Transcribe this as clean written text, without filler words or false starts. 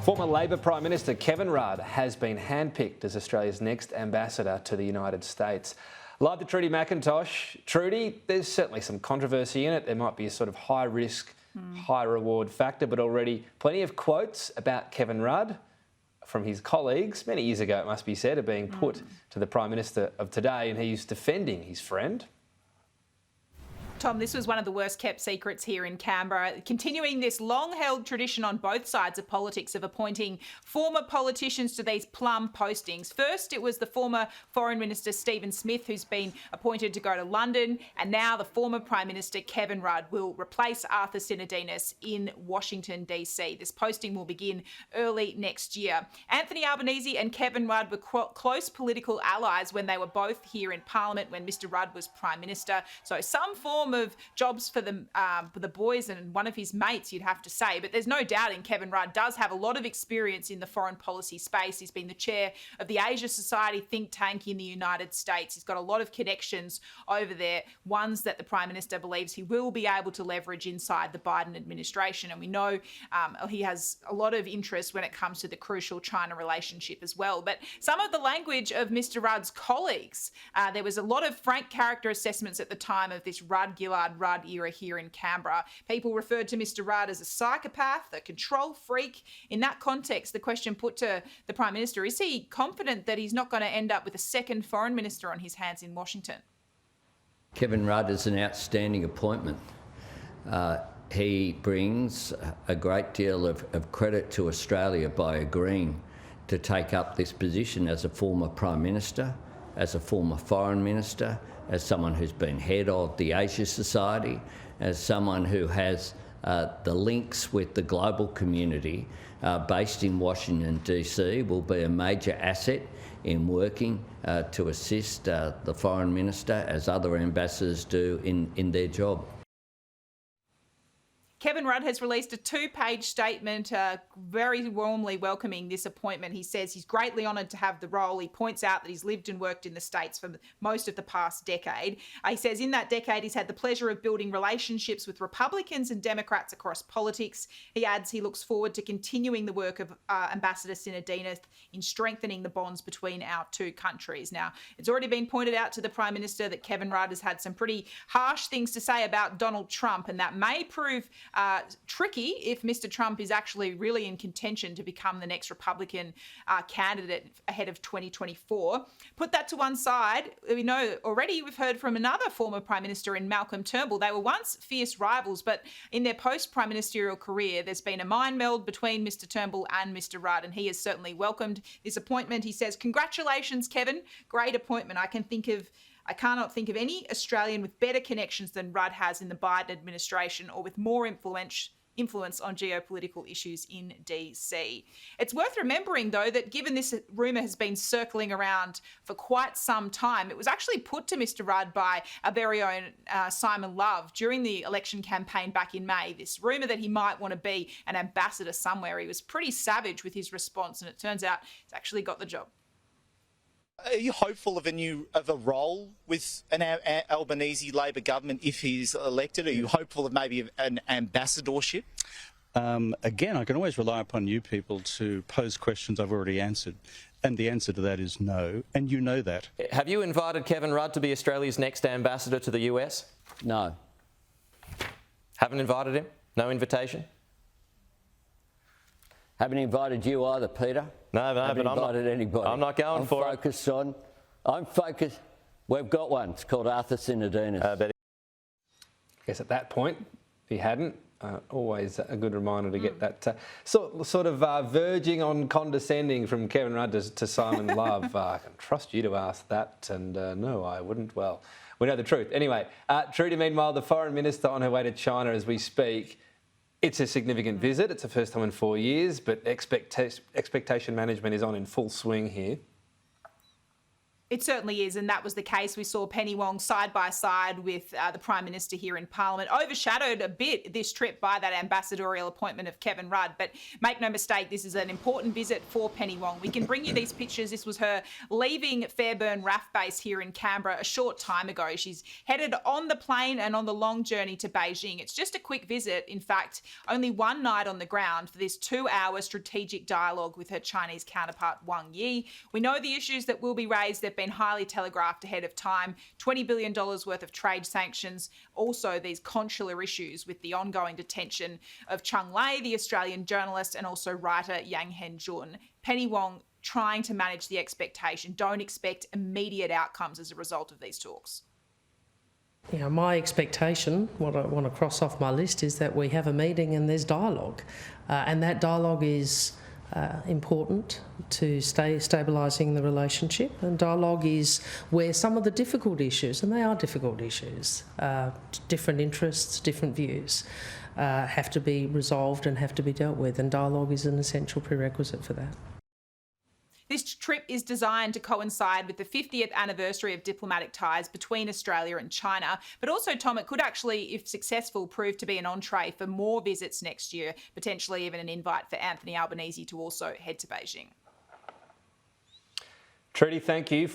Former Labor Prime Minister Kevin Rudd has been handpicked as Australia's next ambassador to the United States. Live to Trudy McIntosh. Trudy, there's certainly some controversy in it. There might be a sort of high risk, high reward factor, but already plenty of quotes about Kevin Rudd from his colleagues, many years ago it must be said, are being put to the Prime Minister of today, and he's defending his friend. Tom, this was one of the worst kept secrets here in Canberra, continuing this long-held tradition on both sides of politics of appointing former politicians to these plum postings. First, it was the former Foreign Minister Stephen Smith, who's been appointed to go to London, and now the former Prime Minister Kevin Rudd will replace Arthur Sinodinos in Washington, DC. This posting will begin early next year. Anthony Albanese and Kevin Rudd were close political allies when they were both here in Parliament when Mr Rudd was Prime Minister, so some form of jobs for the boys and one of his mates, you'd have to say. But there's no doubting Kevin Rudd does have a lot of experience in the foreign policy space. He's been the chair of the Asia Society think tank in the United States. He's got a lot of connections over there, ones that the Prime Minister believes he will be able to leverage inside the Biden administration. And we know he has a lot of interest when it comes to the crucial China relationship as well. But some of the language of Mr Rudd's colleagues, there was a lot of frank character assessments at the time of this Rudd era here in Canberra. People referred to Mr Rudd as a psychopath, a control freak. In that context, the question put to the Prime Minister, is he confident that he's not going to end up with a second Foreign Minister on his hands in Washington? Kevin Rudd is an outstanding appointment. He brings a great deal of credit to Australia by agreeing to take up this position as a former Prime Minister, as a former Foreign Minister, as someone who's been head of the Asia Society, as someone who has the links with the global community based in Washington, DC, will be a major asset in working to assist the Foreign Minister, as other ambassadors do in their job. Kevin Rudd has released a two-page statement very warmly welcoming this appointment. He says he's greatly honoured to have the role. He points out that he's lived and worked in the States for most of the past decade. He says in that decade he's had the pleasure of building relationships with Republicans and Democrats across politics. He adds he looks forward to continuing the work of Ambassador Sinodinos in strengthening the bonds between our two countries. Now, it's already been pointed out to the Prime Minister that Kevin Rudd has had some pretty harsh things to say about Donald Trump, and that may prove tricky if Mr Trump is actually really in contention to become the next Republican candidate ahead of 2024. Put that to one side. We know already we've heard from another former Prime Minister in Malcolm Turnbull. They were once fierce rivals, but in their post-prime ministerial career, there's been a mind meld between Mr Turnbull and Mr Rudd, and he has certainly welcomed this appointment. He says, "Congratulations, Kevin. Great appointment. I cannot think of any Australian with better connections than Rudd has in the Biden administration or with more influence on geopolitical issues in DC." It's worth remembering, though, that given this rumour has been circling around for quite some time, it was actually put to Mr Rudd by our very own Simon Love during the election campaign back in May. This rumour that he might want to be an ambassador somewhere. He was pretty savage with his response, and it turns out he's actually got the job. Are you hopeful of a role with an Albanese Labor government if he's elected? Are you hopeful of maybe an ambassadorship? Again, I can always rely upon you people to pose questions I've already answered. And the answer to that is no, and you know that. Have you invited Kevin Rudd to be Australia's next ambassador to the US? No. Haven't invited him? No invitation? Haven't invited you either, Peter. No, haven't but invited anybody. I'm not going for it. I'm focused. We've got one. It's called Arthur Sinodinos. I guess at that point, if he hadn't, always a good reminder to get that sort of verging on condescending from Kevin Rudd to Simon Love. I can trust you to ask that, and no, I wouldn't. Well, we know the truth. Anyway, Trudy, meanwhile, the Foreign Minister on her way to China as we speak. It's a significant visit. It's the first time in 4 years, but expectation management is on in full swing here. It certainly is, and that was the case. We saw Penny Wong side by side with the Prime Minister here in Parliament, overshadowed a bit this trip by that ambassadorial appointment of Kevin Rudd. But make no mistake, this is an important visit for Penny Wong. We can bring you these pictures. This was her leaving Fairburn RAF base here in Canberra a short time ago. She's headed on the plane and on the long journey to Beijing. It's just a quick visit, in fact, only one night on the ground for this 2-hour strategic dialogue with her Chinese counterpart Wang Yi. We know the issues that will be raised. They've been highly telegraphed ahead of time. $20 billion worth of trade sanctions. Also, these consular issues with the ongoing detention of Chung Lei, the Australian journalist, and also writer Yang Henjun. Penny Wong trying to manage the expectation. Don't expect immediate outcomes as a result of these talks. You know, my expectation, what I want to cross off my list, is that we have a meeting and there's dialogue. And that dialogue is important to stabilising the relationship, and dialogue is where some of the difficult issues, and they are difficult issues, different interests, different views, have to be resolved and have to be dealt with, and dialogue is an essential prerequisite for that. This trip is designed to coincide with the 50th anniversary of diplomatic ties between Australia and China. But also, Tom, it could actually, if successful, prove to be an entree for more visits next year, potentially even an invite for Anthony Albanese to also head to Beijing. Trudy, thank you.